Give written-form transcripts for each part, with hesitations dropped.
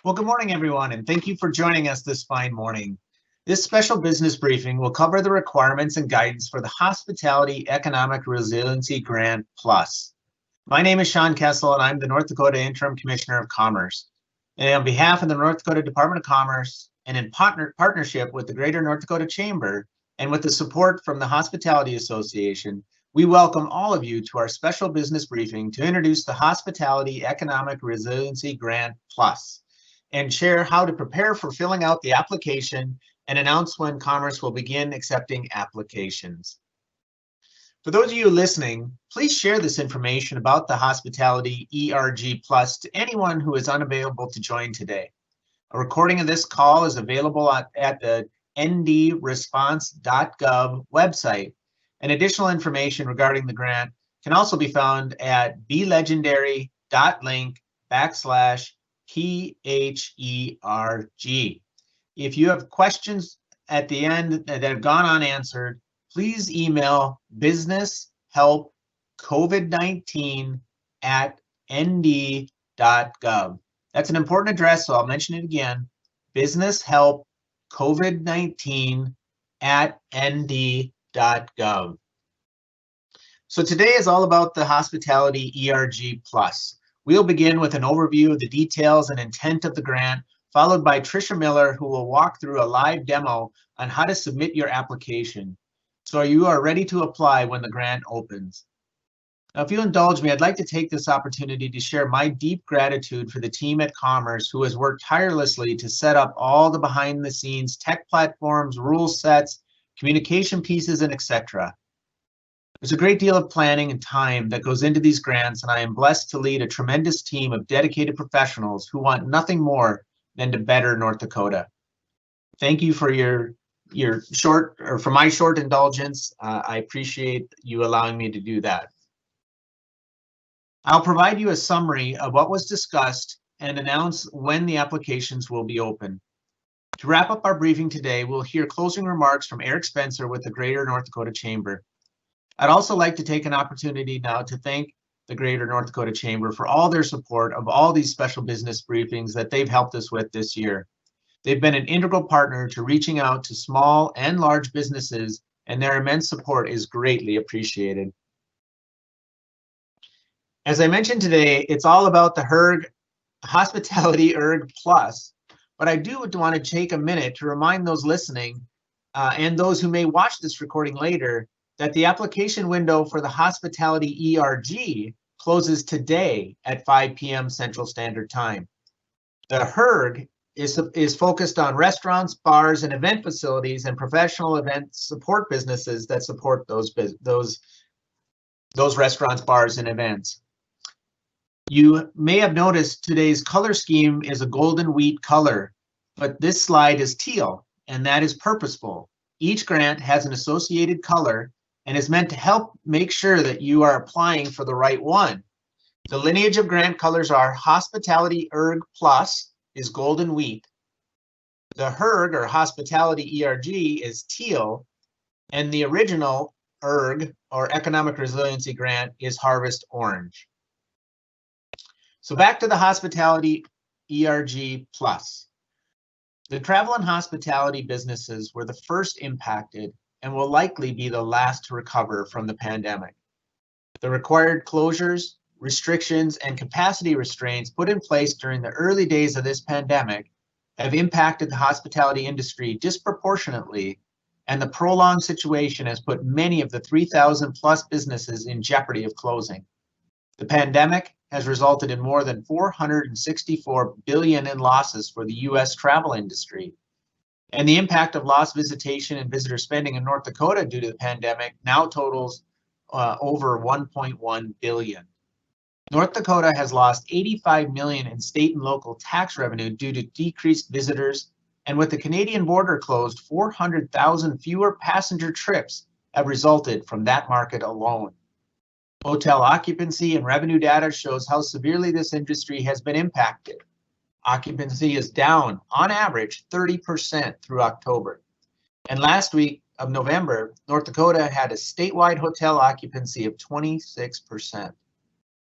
Well, good morning, everyone, and thank you for joining us this fine morning. This special business briefing will cover the requirements and guidance for the Hospitality Economic Resiliency Grant Plus. My name is Sean Kessel, and I'm the North Dakota Interim Commissioner of Commerce. And on behalf of the North Dakota Department of Commerce and in partnership with the Greater North Dakota Chamber and with the support from the Hospitality Association, we welcome all of you to our special business briefing to introduce the Hospitality Economic Resiliency Grant Plus and share how to prepare for filling out the application and announce when Commerce will begin accepting applications. For those of you listening, please share this information about the Hospitality ERG Plus to anyone who is unavailable to join today. A recording of this call is available at the ndresponse.gov website, and additional information regarding the grant can also be found at BeLegendary.link/KEYHERG. If you have questions at the end that have gone unanswered, please email businesshelpcovid19@nd.gov. That's an important address, so I'll mention it again, businesshelpcovid19@nd.gov. So today is all about the Hospitality ERG Plus. We'll begin with an overview of the details and intent of the grant, followed by Tricia Miller, who will walk through a live demo on how to submit your application, so you are ready to apply when the grant opens. Now, if you indulge me, I'd like to take this opportunity to share my deep gratitude for the team at Commerce who has worked tirelessly to set up all the behind-the-scenes tech platforms, rule sets, communication pieces, and etc. There's a great deal of planning and time that goes into these grants, and I am blessed to lead a tremendous team of dedicated professionals who want nothing more than to better North Dakota. Thank you for for my short indulgence. I appreciate you allowing me to do that. I'll provide you a summary of what was discussed and announce when the applications will be open. To wrap up our briefing today, we'll hear closing remarks from Eric Spencer with the Greater North Dakota Chamber. I'd also like to take an opportunity now to thank the Greater North Dakota Chamber for all their support of all these special business briefings that they've helped us with this year. They've been an integral partner to reaching out to small and large businesses, and their immense support is greatly appreciated. As I mentioned today, it's all about the HERG, Hospitality ERG Plus, but I do want to take a minute to remind those listening and those who may watch this recording later that the application window for the Hospitality ERG closes today at 5 p.m. Central Standard Time. The HERG is focused on restaurants, bars, and event facilities and professional event support businesses that support those restaurants, bars, and events. You may have noticed today's color scheme is a golden wheat color, but this slide is teal, and that is purposeful. Each grant has an associated color and is meant to help make sure that you are applying for the right one. The lineage of grant colors are Hospitality ERG Plus is golden wheat. The HERG, or Hospitality ERG, is teal, and the original ERG, or Economic Resiliency Grant, is harvest orange. So back to the Hospitality ERG Plus. The travel and hospitality businesses were the first impacted and will likely be the last to recover from the pandemic. The required closures, restrictions, and capacity restraints put in place during the early days of this pandemic have impacted the hospitality industry disproportionately, and the prolonged situation has put many of the 3,000 plus businesses in jeopardy of closing. The pandemic has resulted in more than $464 billion in losses for the U.S. travel industry. And the impact of lost visitation and visitor spending in North Dakota due to the pandemic now totals over $1.1 billion. North Dakota has lost $85 million in state and local tax revenue due to decreased visitors, and with the Canadian border closed, 400,000 fewer passenger trips have resulted from that market alone. Hotel occupancy and revenue data shows how severely this industry has been impacted. Occupancy is down, on average, 30% through October. And last week of November, North Dakota had a statewide hotel occupancy of 26%.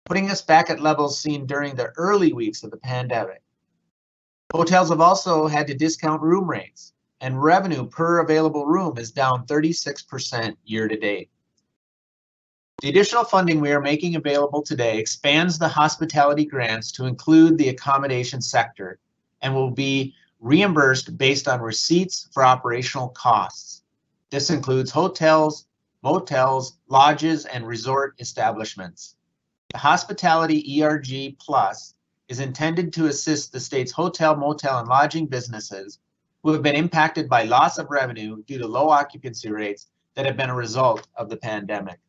putting us back at levels seen during the early weeks of the pandemic. Hotels have also had to discount room rates, and revenue per available room is down 36% year to date. The additional funding we are making available today expands the hospitality grants to include the accommodation sector and will be reimbursed based on receipts for operational costs. This includes hotels, motels, lodges, and resort establishments. The Hospitality ERG Plus is intended to assist the state's hotel, motel, and lodging businesses who have been impacted by loss of revenue due to low occupancy rates that have been a result of the pandemic.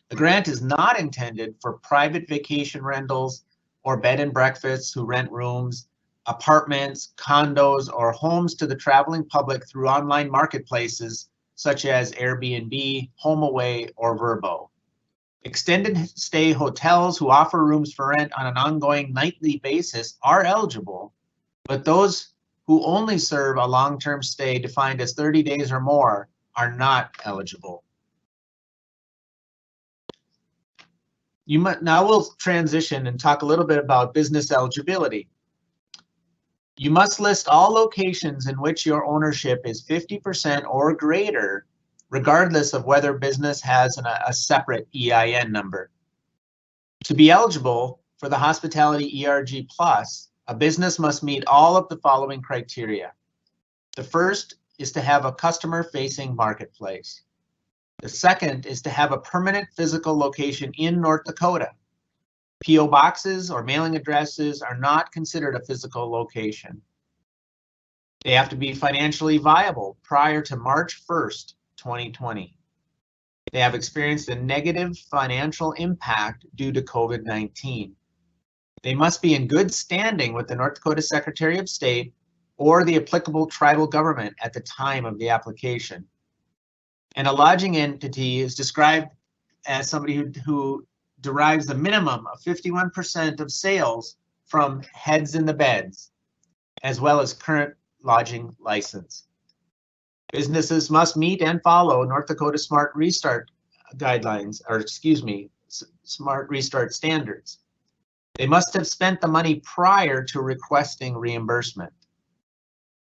The grant is not intended for private vacation rentals or bed and breakfasts who rent rooms, apartments, condos, or homes to the traveling public through online marketplaces such as Airbnb, HomeAway, or Vrbo. Extended stay hotels who offer rooms for rent on an ongoing nightly basis are eligible, but those who only serve a long-term stay defined as 30 days or more are not eligible. Now we'll transition and talk a little bit about business eligibility. You must list all locations in which your ownership is 50% or greater, regardless of whether business has a separate EIN number. To be eligible for the Hospitality ERG Plus, a business must meet all of the following criteria. The first is to have a customer-facing marketplace. The second is to have a permanent physical location in North Dakota. PO boxes or mailing addresses are not considered a physical location. They have to be financially viable prior to March 1st, 2020. They have experienced a negative financial impact due to COVID-19. They must be in good standing with the North Dakota Secretary of State or the applicable tribal government at the time of the application. And a lodging entity is described as somebody who derives a minimum of 51% of sales from heads in the beds, as well as current lodging license. Businesses must meet and follow North Dakota Smart Restart guidelines, or Smart Restart standards. They must have spent the money prior to requesting reimbursement.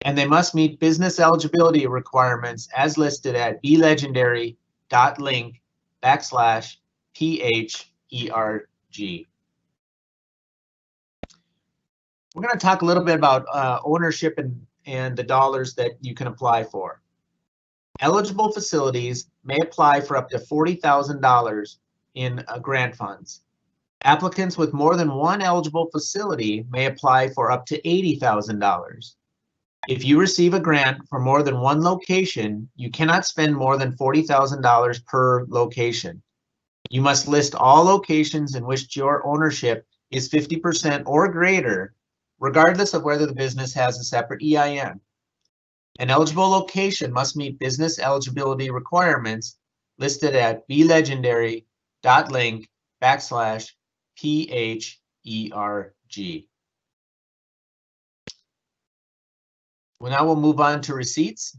And they must meet business eligibility requirements as listed at belegendary.link/PHERG. We're going to talk a little bit about ownership and the dollars that you can apply for. Eligible facilities may apply for up to $40,000 in grant funds. Applicants with more than one eligible facility may apply for up to $80,000. If you receive a grant for more than one location, you cannot spend more than $40,000 per location. You must list all locations in which your ownership is 50% or greater, regardless of whether the business has a separate EIN. An eligible location must meet business eligibility requirements listed at belegendary.link/PHERG. Well, now we'll move on to receipts.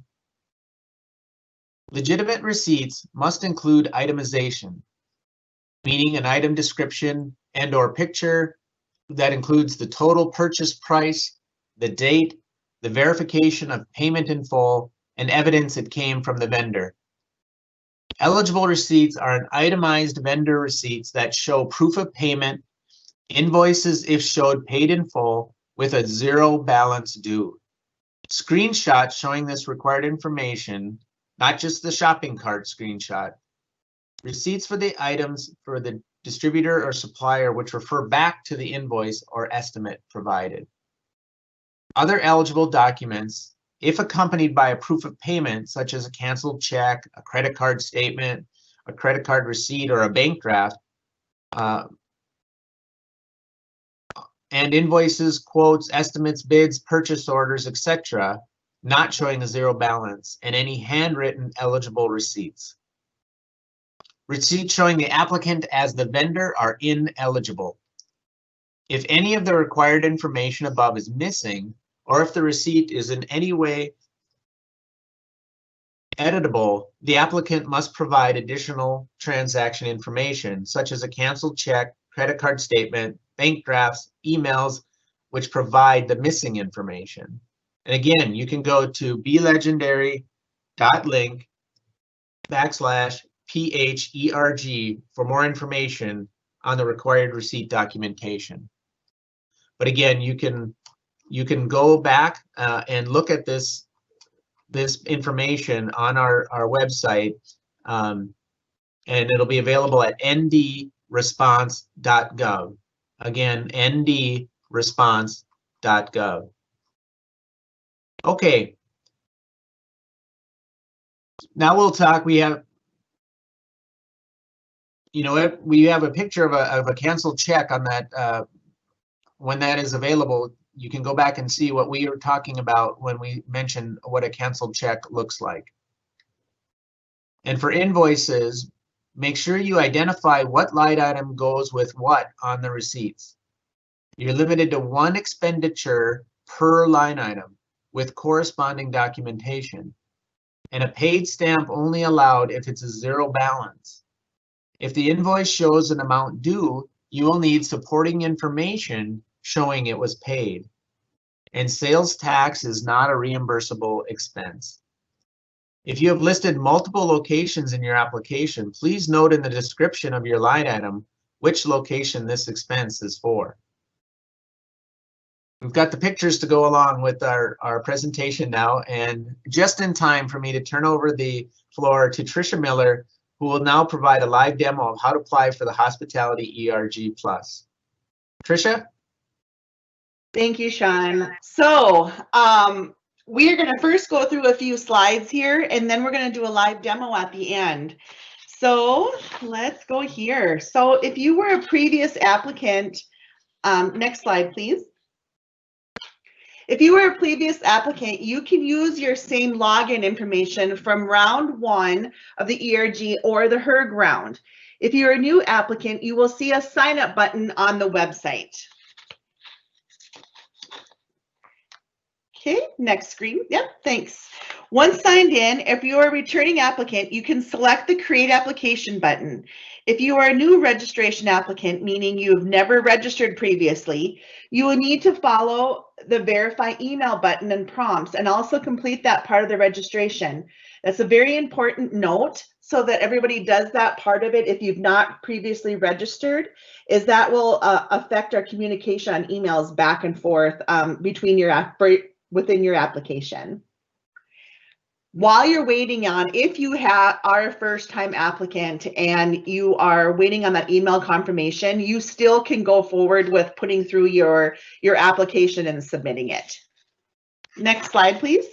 Legitimate receipts must include itemization, meaning an item description and/or picture that includes the total purchase price, the date, the verification of payment in full, and evidence it came from the vendor. Eligible receipts are an itemized vendor receipts that show proof of payment, invoices if showed paid in full with a zero balance due. Screenshots showing this required information, not just the shopping cart screenshot. Receipts for the items for the distributor or supplier which refer back to the invoice or estimate provided. Other eligible documents, if accompanied by a proof of payment, such as a canceled check, a credit card statement, a credit card receipt, or a bank draft, and invoices, quotes, estimates, bids, purchase orders, etc., not showing a zero balance, and any handwritten eligible receipts. Receipts showing the applicant as the vendor are ineligible. If any of the required information above is missing, or if the receipt is in any way editable, the applicant must provide additional transaction information, such as a canceled check, credit card statement, bank drafts, emails, which provide the missing information. And again, you can go to belegendary.link/PHERG for more information on the required receipt documentation. But again, you can go back and look at this information on our website, and it'll be available at ndresponse.gov. Again, ndresponse.gov. Okay. Now we'll talk. We have, we have a picture of a canceled check on that. When that is available, you can go back and see what we were talking about when we mentioned what a canceled check looks like. And for invoices, make sure you identify what line item goes with what on the receipts. You're limited to one expenditure per line item with corresponding documentation, and a paid stamp only allowed if it's a zero balance. If the invoice shows an amount due, you will need supporting information showing it was paid. And sales tax is not a reimbursable expense. If you have listed multiple locations in your application, please note in the description of your line item which location this expense is for. We've got the pictures to go along with our presentation now, and just in time for me to turn over the floor to Tricia Miller, who will now provide a live demo of how to apply for the Hospitality ERG Plus. Tricia? Thank you, Sean. So we are going to first go through a few slides here, and then we're going to do a live demo at the end. So let's go here. So if you were a previous applicant, next slide, please. If you were a previous applicant, you can use your same login information from round 1 of the ERG or the HERG round. If you're a new applicant, you will see a sign up button on the website. Okay, next screen. Yep, thanks. Once signed in, if you are a returning applicant, you can select the Create Application button. If you are a new registration applicant, meaning you have never registered previously, you will need to follow the Verify Email button and prompts, and also complete that part of the registration. That's a very important note, so that everybody does that part of it if you've not previously registered, is that will affect our communication on emails back and forth between within your application. While you're waiting on, if you are a first-time applicant and you are waiting on that email confirmation, you still can go forward with putting through your application and submitting it. Next slide, please.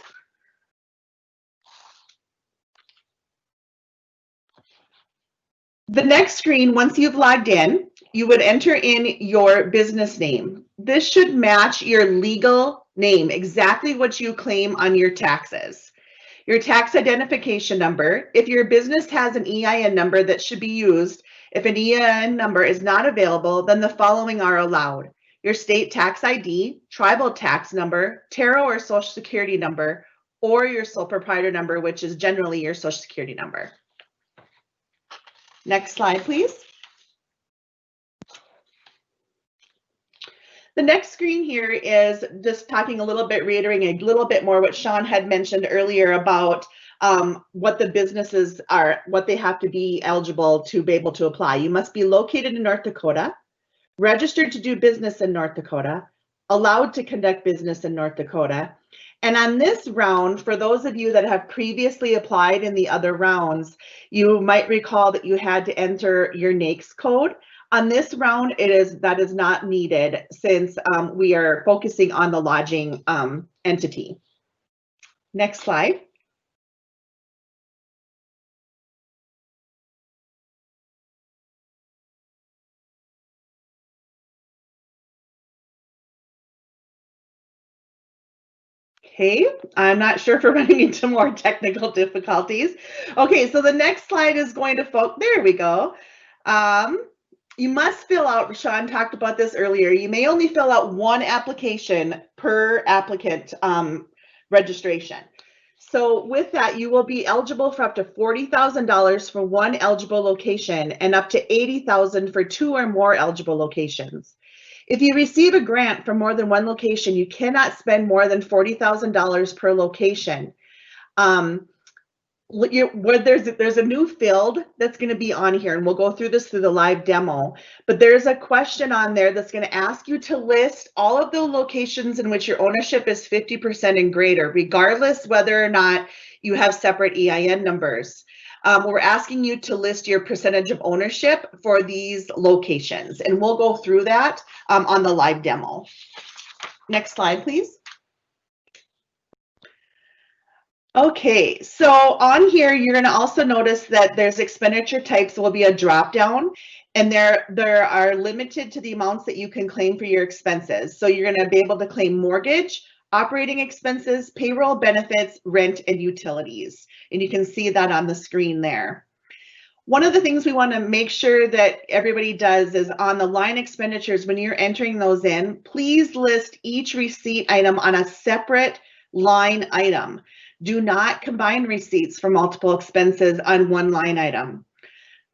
The next screen, once you've logged in, you would enter in your business name. This should match your legal name, exactly what you claim on your taxes. Your tax identification number. If your business has an EIN number that should be used, if an EIN number is not available, then the following are allowed: your state tax ID, tribal tax number, TARO or social security number, or your sole proprietor number, which is generally your social security number. Next slide, please. The next screen here is just talking a little bit, reiterating a little bit more what Sean had mentioned earlier about what the businesses are, what they have to be eligible to be able to apply. You must be located in North Dakota, registered to do business in North Dakota, allowed to conduct business in North Dakota. And on this round, for those of you that have previously applied in the other rounds, you might recall that you had to enter your NAICS code. On this round, that is not needed, since we are focusing on the lodging entity. Next slide. Okay, I'm not sure if we're running into more technical difficulties. Okay, so the next slide is going to focus. There we go. You must fill out, Sean talked about this earlier, you may only fill out one application per applicant registration. So with that, you will be eligible for up to $40,000 for one eligible location and up to $80,000 for 2 or more eligible locations. If you receive a grant from more than one location, you cannot spend more than $40,000 per location. There's a new field that's going to be on here, and we'll go through this through the live demo, but there's a question on there that's going to ask you to list all of the locations in which your ownership is 50% and greater, regardless whether or not you have separate EIN numbers. We're asking you to list your percentage of ownership for these locations, and we'll go through that on the live demo. Next slide, please. Okay, so on here, you're going to also notice that there's expenditure types will be a drop down, and there are limited to the amounts that you can claim for your expenses. So you're going to be able to claim mortgage, operating expenses, payroll, benefits, rent, and utilities. And you can see that on the screen there. One of the things we want to make sure that everybody does is on the line expenditures, when you're entering those in, please list each receipt item on a separate line item. Do not combine receipts for multiple expenses on one line item.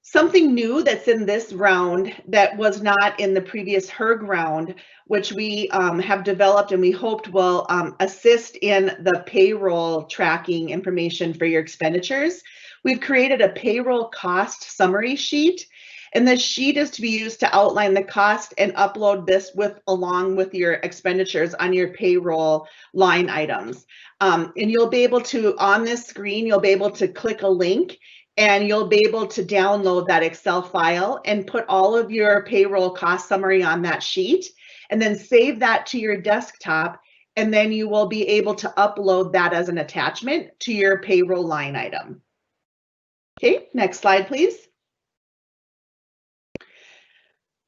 Something new that's in this round that was not in the previous HERG round, which we have developed and we hoped will assist in the payroll tracking information for your expenditures. We've created a payroll cost summary sheet, and this sheet is to be used to outline the cost and upload this along with your expenditures on your payroll line items. And you'll be able to, on this screen, you'll be able to click a link and you'll be able to download that Excel file and put all of your payroll cost summary on that sheet, and then save that to your desktop, and then you will be able to upload that as an attachment to your payroll line item. Okay, next slide, please.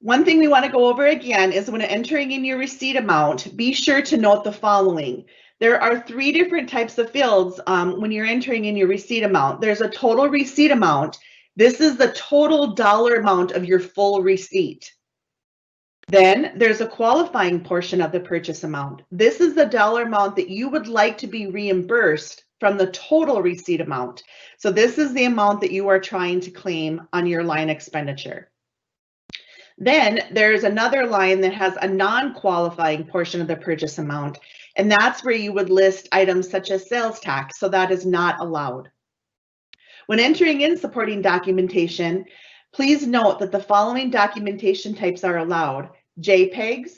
One thing we want to go over again is when entering in your receipt amount, be sure to note the following. There are 3 different types of fields when you're entering in your receipt amount. There's a total receipt amount. This is the total dollar amount of your full receipt. Then there's a qualifying portion of the purchase amount. This is the dollar amount that you would like to be reimbursed from the total receipt amount. So this is the amount that you are trying to claim on your line expenditure. Then there's another line that has a non-qualifying portion of the purchase amount, and that's where you would list items such as sales tax, so that is not allowed. When entering in supporting documentation, please note that the following documentation types are allowed: JPEGs,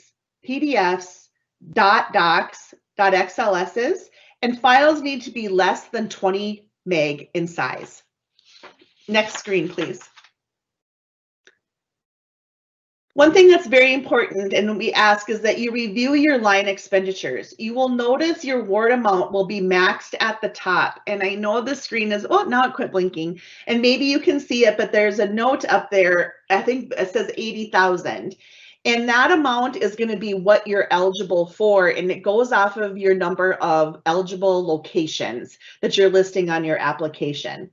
PDFs, .docs, .xls's, and files need to be less than 20 meg in size. Next screen, please. One thing that's very important and we ask is that you review your line expenditures. You will notice your award amount will be maxed at the top. And I know the screen is, oh, now it quit blinking. And maybe you can see it, but there's a note up there. I think it says 80,000. And that amount is going to be what you're eligible for. And it goes off of your number of eligible locations that you're listing on your application.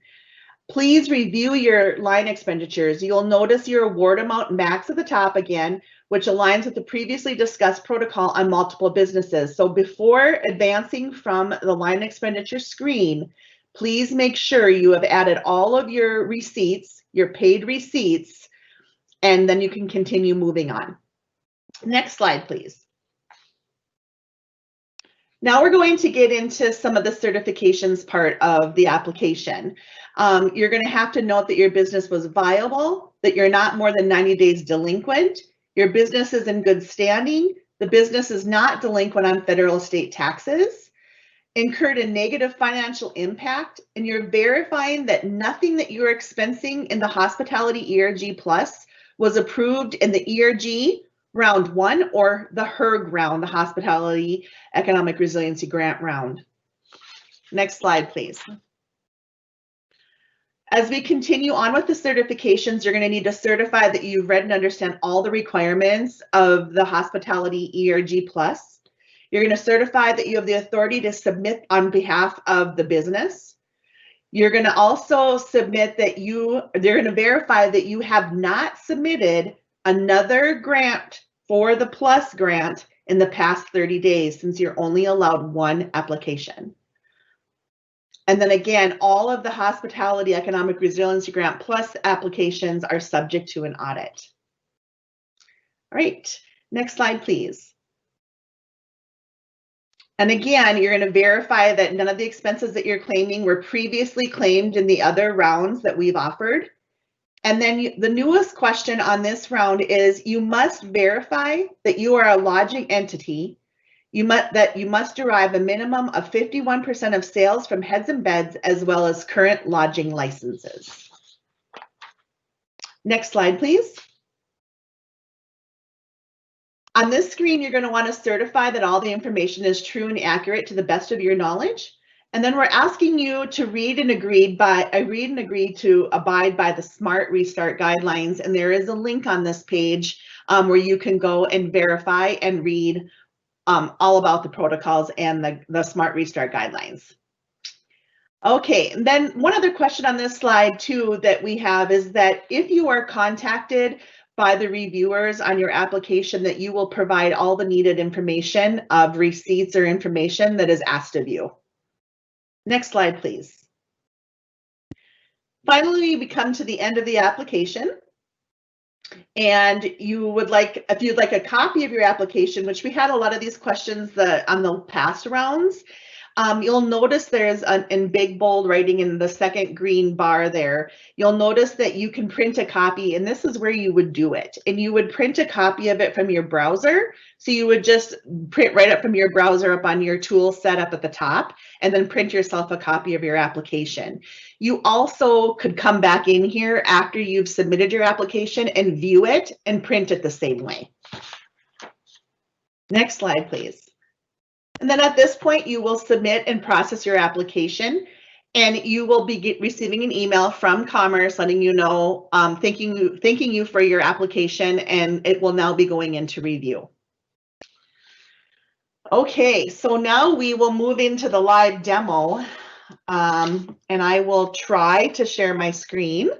Please review your line expenditures. You'll notice your award amount max at the top again, which aligns with the previously discussed protocol on multiple businesses. So before advancing from the line expenditure screen, please make sure you have added all of your receipts, your paid receipts, and then you can continue moving on. Next slide, please. Now we're going to get into some of the certifications part of the application. You're going to have to note that your business was viable, that you're not more than 90 days delinquent, your business is in good standing, the business is not delinquent on federal state taxes, incurred a negative financial impact, and you're verifying that nothing that you're expensing in the hospitality ERG Plus was approved in the ERG round 1 or the HERG round, the Hospitality Economic Resiliency Grant round. Next slide, please. As we continue on with the certifications, you're going to need to certify that you've read and understand all the requirements of the Hospitality ERG Plus. You're going to certify that you have the authority to submit on behalf of the business. You're going to also submit that they're going to verify that you have not submitted another grant for the Plus grant in the past 30 days, since you're only allowed 1 application. And then again, all of the Hospitality Economic Resiliency Grant Plus applications are subject to an audit. All right, Next slide, please. And again, you're going to verify that none of the expenses that you're claiming were previously claimed in the other rounds that we've offered. And then the newest question on this round is you must verify that you are a lodging entity. You must derive a minimum of 51% of sales from heads and beds as well as current lodging licenses. Next slide, please. On this screen, you're going to want to certify that all the information is true and accurate to the best of your knowledge. And then we're asking you to read and agree to abide by the Smart Restart guidelines. And there is a link on this page where you can go and verify and read all about the protocols and the Smart Restart guidelines. Okay, and then one other question on this slide too that we have is that if you are contacted by the reviewers on your application, that you will provide all the needed information of receipts or information that is asked of you. Next slide, please. Finally, we come to the end of the application. And you would like, if you'd like a copy of your application, which we had a lot of these questions on the past rounds, you'll notice there's in big bold writing in the second green bar there, you'll notice that you can print a copy, and this is where you would do it. And you would print a copy of it from your browser. So you would just print right up from your browser up on your tool set up at the top, and then print yourself a copy of your application. You also could come back in here after you've submitted your application and view it and print it the same way. Next slide, please. And then at this point, you will submit and process your application, and you will be receiving an email from Commerce letting you know, thanking you for your application, and it will now be going into review. Okay, so now we will move into the live demo, and I will try to share my screen.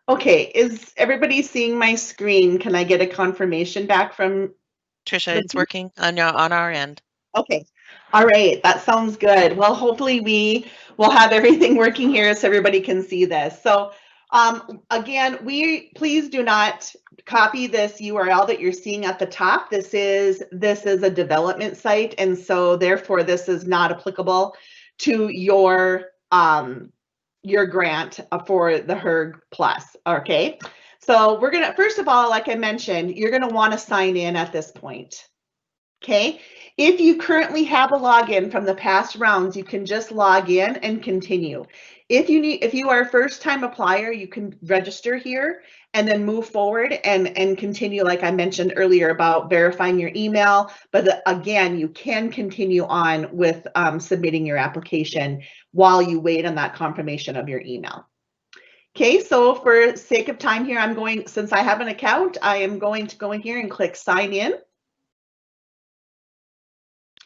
Okay, is everybody seeing my screen? Can I get a confirmation back from Trisha? It's working on our end. Okay. All right, that sounds good. Well, hopefully we will have everything working here so everybody can see this. So again, please do not copy this URL that you're seeing at the top. This is a development site, and so therefore this is not applicable to your grant for the HERG Plus. Okay, so we're gonna, first of all, like I mentioned, you're gonna want to sign in at this point. Okay, if you currently have a login from the past rounds, you can just log in and continue. If you are a first-time applier, you can register here and then move forward and continue, like I mentioned earlier, about verifying your email. But again, you can continue on with submitting your application while you wait on that confirmation of your email. Okay, so for sake of time here, since I have an account, I am going to go in here and click sign in.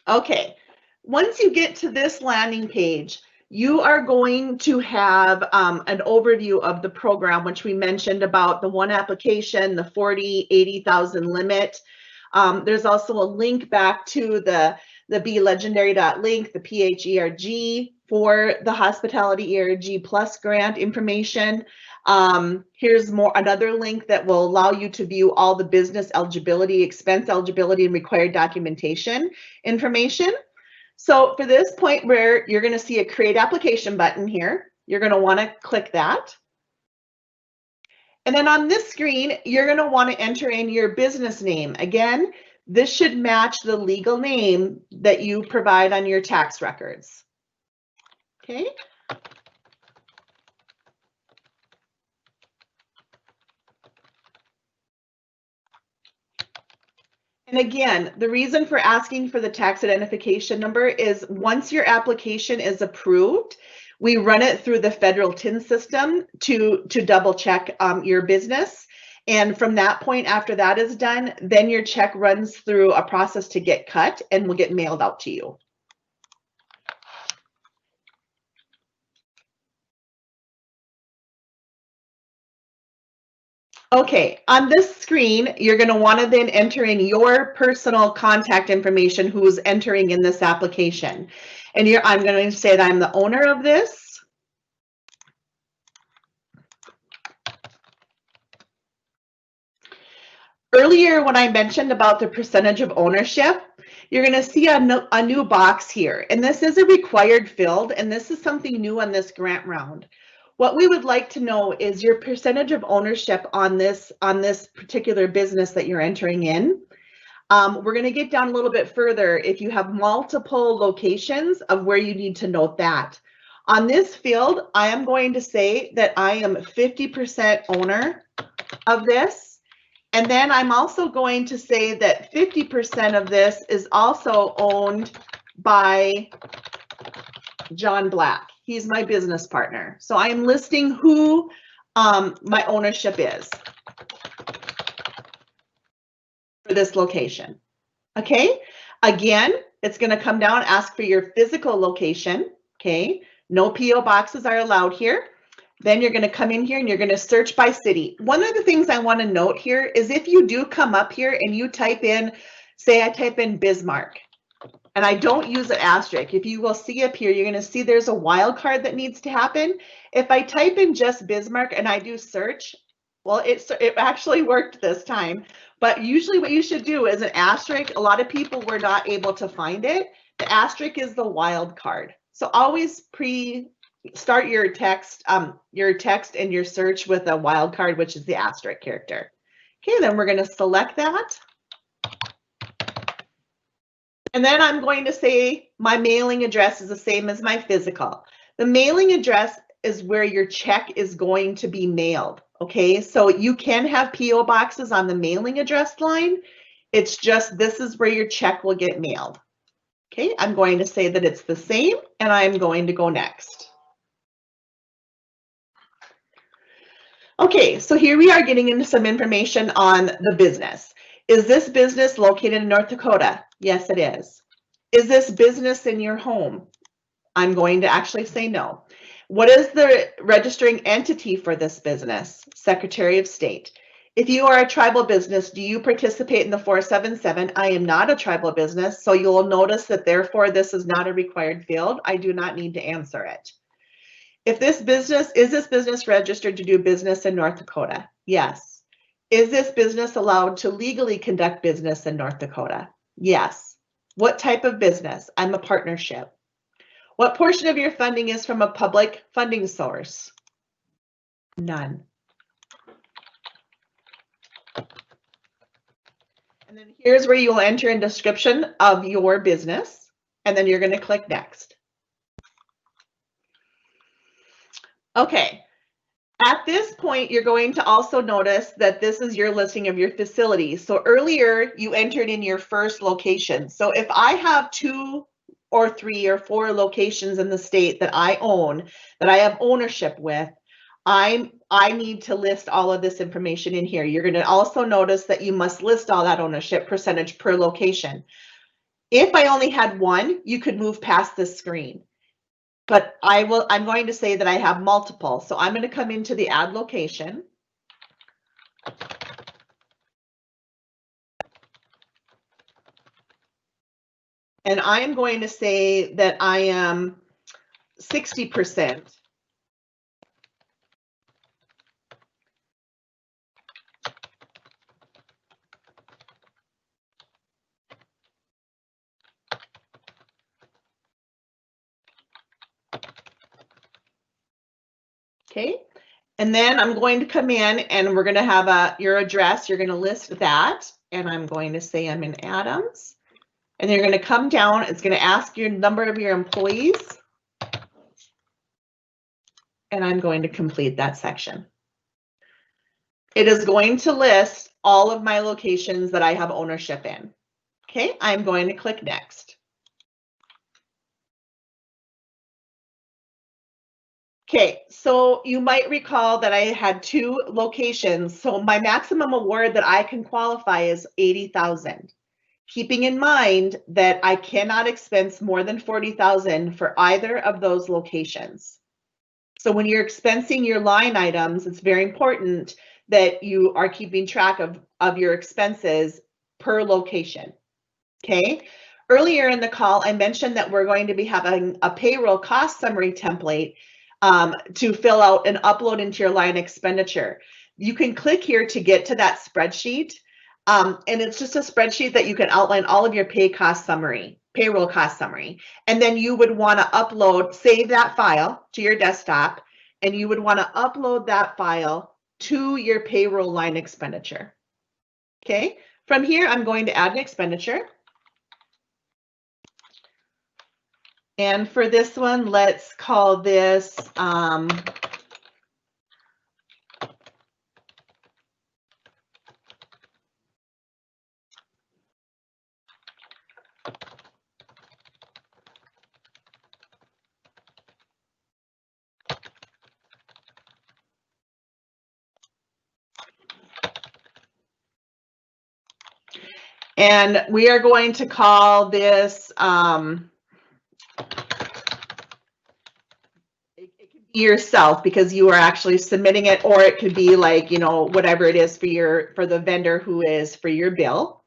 Okay, once you get to this landing page, you are going to have an overview of the program, which we mentioned about the one application, the 80,000 limit. There's also a link back to the BeLegendary.link, the PHERG for the Hospitality ERG Plus grant information. Here's another link that will allow you to view all the business eligibility, expense eligibility, and required documentation information. So for this point where you're going to see a create application button here, you're going to want to click that. And then on this screen, you're going to want to enter in your business name. Again, this should match the legal name that you provide on your tax records. Okay. And again, the reason for asking for the tax identification number is once your application is approved, we run it through the federal TIN system to double check your business. And from that point, after that is done, then your check runs through a process to get cut and will get mailed out to you. Okay, on this screen, you're going to want to then enter in your personal contact information who's entering in this application. And I'm going to say that I'm the owner of this. Earlier, when I mentioned about the percentage of ownership, you're going to see a new box here. And this is a required field, and this is something new on this grant round. What we would like to know is your percentage of ownership on this particular business that you're entering in. We're going to get down a little bit further if you have multiple locations of where you need to note that. On this field, I am going to say that I am 50% owner of this. And then I'm also going to say that 50% of this is also owned by John Black. He's my business partner. So I am listing who my ownership is for this location. Okay, again, it's going to come down, ask for your physical location. Okay, no PO boxes are allowed here. Then you're going to come in here and you're going to search by city. One of the things I want to note here is if you do come up here and you type in, say I type in Bismarck, and I don't use an asterisk. If you will see up here, you're going to see there's a wild card that needs to happen. If I type in just Bismarck and I do search, well, it actually worked this time. But usually what you should do is an asterisk. A lot of people were not able to find it. The asterisk is the wild card. So always start your text and your search with a wild card, which is the asterisk character. Okay, then we're going to select that. And then I'm going to say my mailing address is the same as my physical. The mailing address is where your check is going to be mailed. Okay, so you can have PO boxes on the mailing address line. It's just this is where your check will get mailed. Okay, I'm going to say that it's the same and I'm going to go next. Okay, so here we are getting into some information on the business. Is this business located in North Dakota? Yes, it is. Is this business in your home? I'm going to actually say no. What is the registering entity for this business? Secretary of State. If you are a tribal business, do you participate in the 477? I am not a tribal business, so you'll notice that therefore this is not a required field. I do not need to answer it. If this business, is this business registered to do business in North Dakota? Yes. Is this business allowed to legally conduct business in North Dakota? Yes. What type of business? I'm a partnership. What portion of your funding is from a public funding source? None. And then here's where you will enter in description of your business, and then you're going to click next. Okay. At this point, you're going to also notice that this is your listing of your facilities. So earlier you entered in your first location. So if I have 2 or 3 or 4 locations in the state that I own, that I have ownership with, I need to list all of this information in here. You're going to also notice that you must list all that ownership percentage per location. If I only had one, you could move past this screen. But I'm going to say that I have multiple. So I'm going to come into the add location. And I am going to say that I am 60%. Okay, and then I'm going to come in and we're going to have your address. You're going to list that, and I'm going to say I'm in Adams, and you're going to come down. It's going to ask your number of your employees, and I'm going to complete that section. It is going to list all of my locations that I have ownership in. Okay, I'm going to click next. Okay, so you might recall that I had 2 locations. So my maximum award that I can qualify is $80,000. Keeping in mind that I cannot expense more than $40,000 for either of those locations. So when you're expensing your line items, it's very important that you are keeping track of your expenses per location. Okay. Earlier in the call, I mentioned that we're going to be having a payroll cost summary template to fill out and upload into your line expenditure. You can click here to get to that spreadsheet. And it's just a spreadsheet that you can outline all of your payroll cost summary. And then you would want to upload, save that file to your desktop, and you would want to upload that file to your payroll line expenditure. Okay. From here, I'm going to add an expenditure. And for this one, let's call this and we are going to call this it could be yourself because you are actually submitting it, or it could be like, you know, whatever it is for the vendor who is for your bill.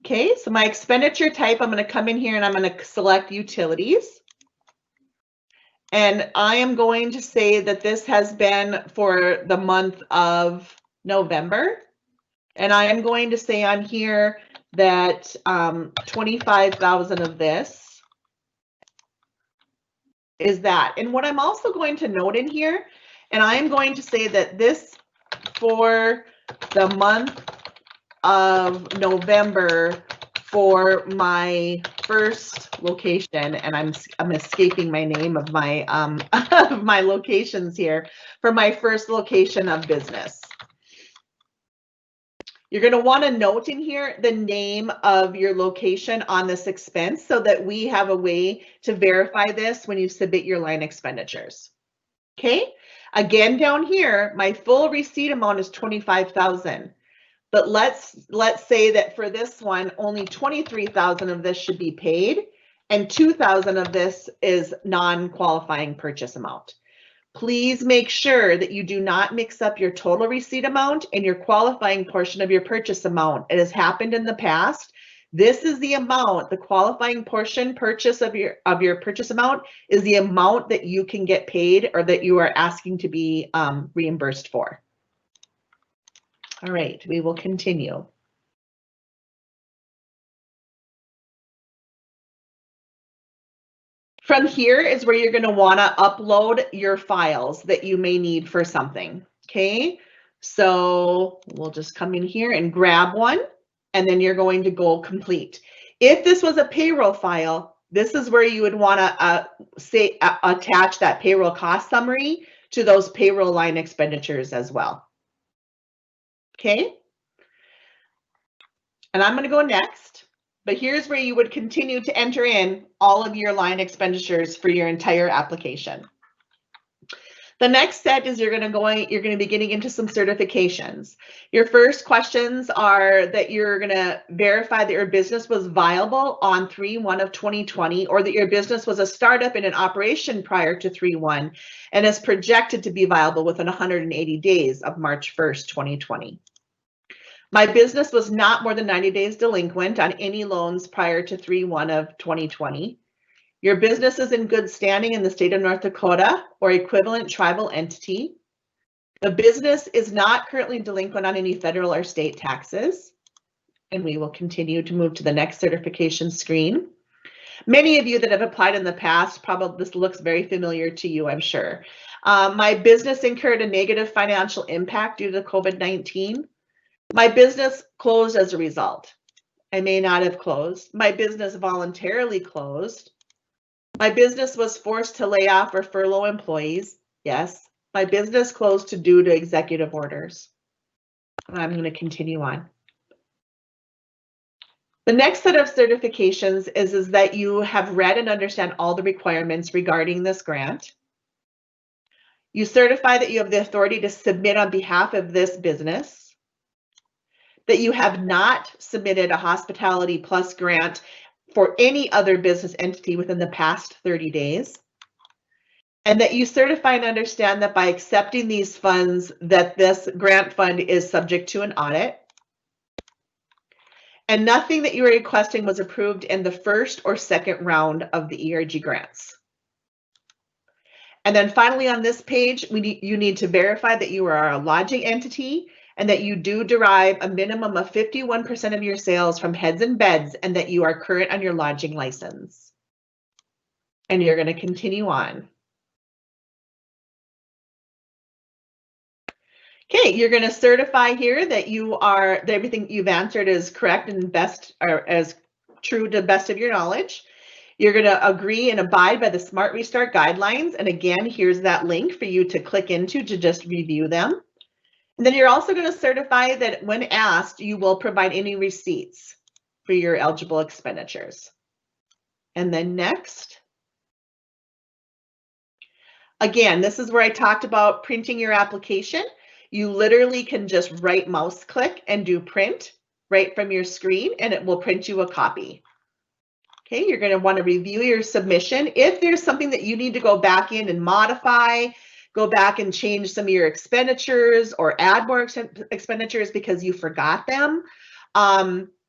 Okay, so my expenditure type, I'm going to come in here and I'm going to select utilities. And I am going to say that this has been for the month of November. And I am going to say on here that 25,000 of this is that. And what I'm also going to note in here, and I am going to say that this for the month of November for my first location, and I'm escaping my name of my of my locations here, for my first location of business. You're going to want to note in here the name of your location on this expense so that we have a way to verify this when you submit your line expenditures. Okay, again, down here, my full receipt amount is 25,000. But let's say that for this one, only 23,000 of this should be paid and 2,000 of this is non-qualifying purchase amount. Please make sure that you do not mix up your total receipt amount and your qualifying portion of your purchase amount. It has happened in the past. This is the amount, the qualifying portion purchase of your purchase amount is the amount that you can get paid or that you are asking to be reimbursed for. All right, we will continue. From here is where you're going to want to upload your files that you may need for something. Okay, so we'll just come in here and grab one, and then you're going to go complete. If this was a payroll file, this is where you would want to attach that payroll cost summary to those payroll line expenditures as well. Okay, and I'm going to go next. But here's where you would continue to enter in all of your line expenditures for your entire application. The next set is you're going to be getting into some certifications. Your first questions are that you're going to verify that your business was viable on 3/1 of 2020, or that your business was a startup in an operation prior to 3/1 and is projected to be viable within 180 days of March 1st, 2020. My business was not more than 90 days delinquent on any loans prior to 3/1 of 2020. Your business is in good standing in the state of North Dakota or equivalent tribal entity. The business is not currently delinquent on any federal or state taxes. And we will continue to move to the next certification screen. Many of you that have applied in the past, probably this looks very familiar to you, I'm sure. My business incurred a negative financial impact due to COVID-19. My business closed as a result. I may not have closed. My business voluntarily closed. My business was forced to lay off or furlough employees. Yes. My business closed due to executive orders. I'm going to continue on. The next set of certifications is that you have read and understand all the requirements regarding this grant. You certify that you have the authority to submit on behalf of this business. That you have not submitted a Hospitality Plus grant for any other business entity within the past 30 days. And that you certify and understand that by accepting these funds, that this grant fund is subject to an audit. And nothing that you are requesting was approved in the first or second round of the ERG grants. And then finally on this page, you need to verify that you are a lodging entity and that you do derive a minimum of 51% of your sales from heads and beds and that you are current on your lodging license. And you're going to continue on. Okay, you're going to certify here that that everything you've answered is correct and best, or as true to the best of your knowledge. You're going to agree and abide by the Smart Restart guidelines. And again, here's that link for you to click into to just review them. And then you're also going to certify that when asked, you will provide any receipts for your eligible expenditures. And then next. Again, this is where I talked about printing your application. You literally can just right mouse click and do print right from your screen and it will print you a copy. Okay, you're going to want to review your submission. If there's something that you need to go back in and modify, go back and change some of your expenditures or add more expenditures because you forgot them,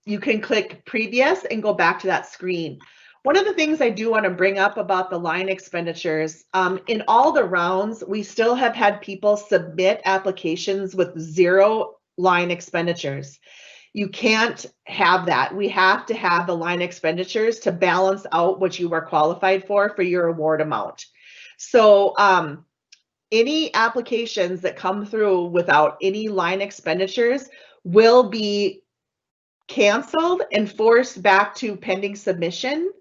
you can click previous and go back to that screen. One of the things I do want to bring up about the line expenditures, in all the rounds, we still have had people submit applications with 0 line expenditures. You can't have that. We have to have the line expenditures to balance out what you are qualified for your award amount. So any applications that come through without any line expenditures will be canceled and forced back to pending submission.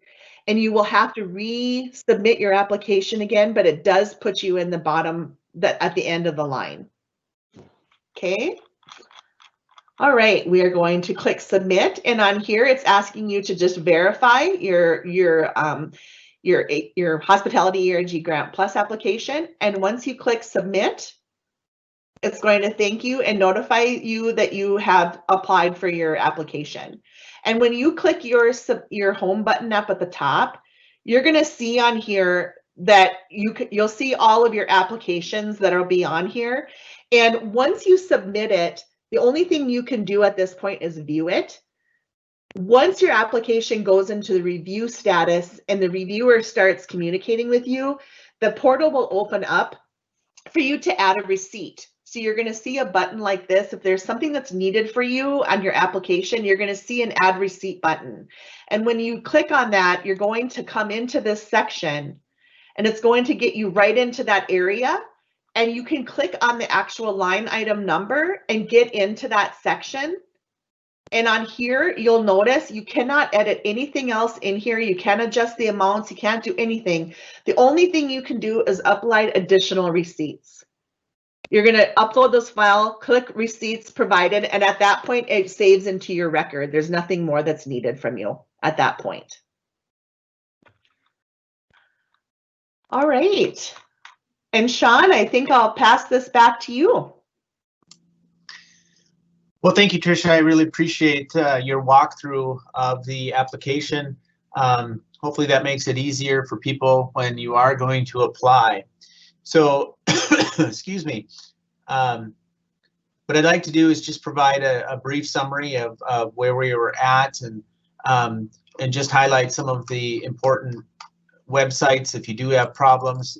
And you will have to resubmit your application again, but it does put you in the bottom, at the end of the line. Okay. All right, we are going to click submit, and on here it's asking you to just verify your Hospitality ERG Grant Plus application. And once you click submit, it's going to thank you and notify you that you have applied for your application. And when you click your home button up at the top, you're going to see on here that you'll see all of your applications that will be on here. And once you submit it, the only thing you can do at this point is view it. Once your application goes into the review status and the reviewer starts communicating with you, the portal will open up for you to add a receipt. So you're going to see a button like this. If there's something that's needed for you on your application, you're going to see an add receipt button. And when you click on that, you're going to come into this section and it's going to get you right into that area. And you can click on the actual line item number and get into that section. And on here, you'll notice you cannot edit anything else in here. You can't adjust the amounts. You can't do anything. The only thing you can do is upload additional receipts. You're going to upload this file, click receipts provided, and at that point, it saves into your record. There's nothing more that's needed from you at that point. All right. And Sean, I think I'll pass this back to you. Well, thank you, Tricia. I really appreciate your walkthrough of the application. Hopefully that makes it easier for people when you are going to apply. So, excuse me. What I'd like to do is just provide a brief summary of where we were at and just highlight some of the important websites if you do have problems.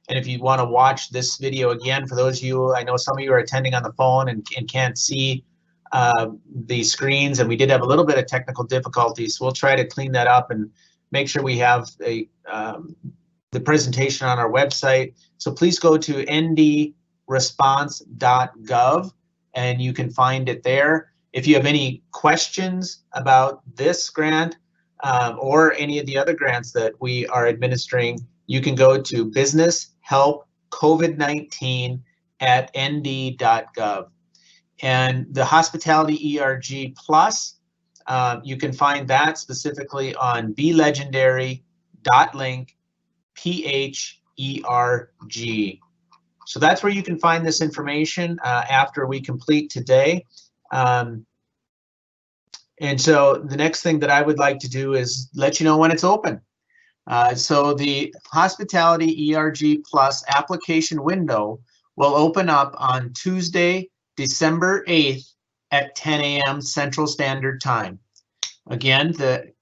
And if you want to watch this video again, for those of you, I know some of you are attending on the phone and can't see the screens, and we did have a little bit of technical difficulties. So we'll try to clean that up and make sure we have the presentation on our website. So please go to ndresponse.gov and you can find it there. If you have any questions about this grant or any of the other grants that we are administering, you can go to Business Help COVID-19 at nd.gov. And the Hospitality ERG Plus, you can find that specifically on belegendary.link PHERG. So that's where you can find this information after we complete today. And so the next thing that I would like to do is let you know when it's open. So the Hospitality ERG Plus application window will open up on Tuesday, December 8th at 10 a.m. Central Standard Time. Again, the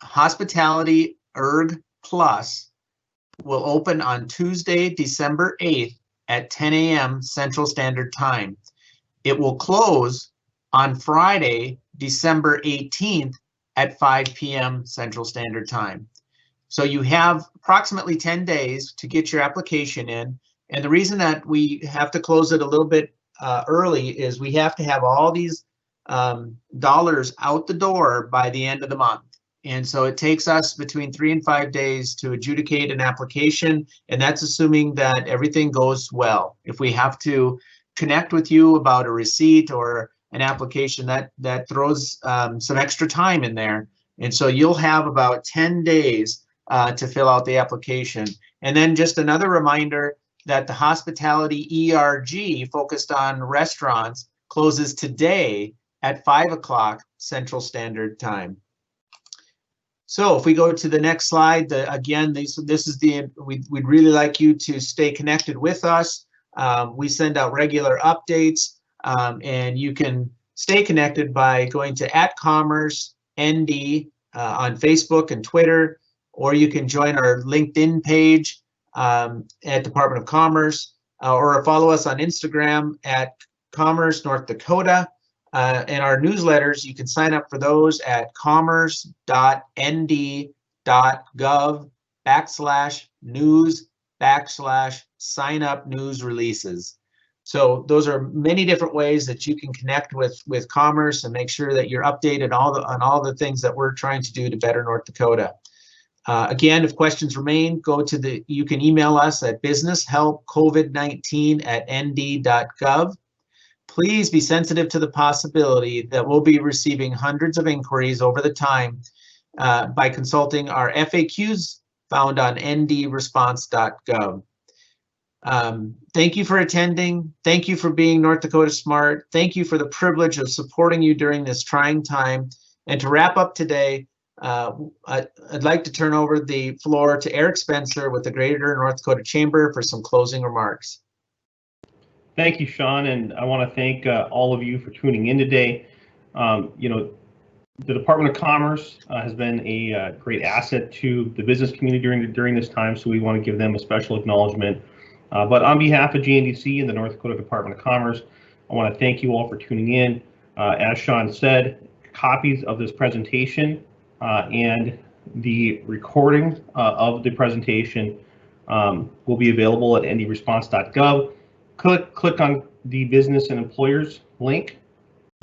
Hospitality ERG Plus will open on Tuesday, December 8th at 10 a.m. Central Standard Time. It will close on Friday, December 18th at 5 p.m. Central Standard Time. So you have approximately 10 days to get your application in. And the reason that we have to close it a little bit early is we have to have all these dollars out the door by the end of the month. And so it takes us between 3 and 5 days to adjudicate an application, and that's assuming that everything goes well. If we have to connect with you about a receipt or an application, that throws some extra time in there. And so you'll have about 10 days to fill out the application. And then just another reminder that the Hospitality ERG focused on restaurants closes today at 5 o'clock Central Standard Time. So if we go to the next slide, again, we'd really like you to stay connected with us. We send out regular updates, and you can stay connected by going to @CommerceND on Facebook and Twitter, or you can join our LinkedIn page at Department of Commerce, or follow us on Instagram at Commerce North Dakota. And our newsletters, you can sign up for those at commerce.nd.gov/news/sign-up news releases. So those are many different ways that you can connect with Commerce and make sure that you're updated on all the things that we're trying to do to better North Dakota. Again, if questions remain, you can email us at businesshelpcovid19@nd.gov. Please be sensitive to the possibility that we'll be receiving hundreds of inquiries over the time by consulting our FAQs found on ndresponse.gov. Thank you for attending. Thank you for being North Dakota Smart. Thank you for the privilege of supporting you during this trying time. And to wrap up today, I'd like to turn over the floor to Eric Spencer with the Greater North Dakota Chamber for some closing remarks. Thank you, Sean, and I want to thank all of you for tuning in today. The Department of Commerce has been a great asset to the business community during this time, so we want to give them a special acknowledgement. But on behalf of GNDC and the North Dakota Department of Commerce, I want to thank you all for tuning in. As Sean said, copies of this presentation and the recording of the presentation will be available at ndresponse.gov. Click on the business and employers link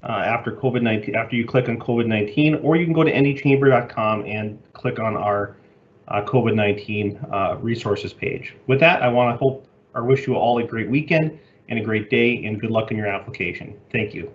after you click on COVID-19, or you can go to ndchamber.com and click on our COVID-19 resources page. With that, I want to wish you all a great weekend and a great day, and good luck in your application. Thank you.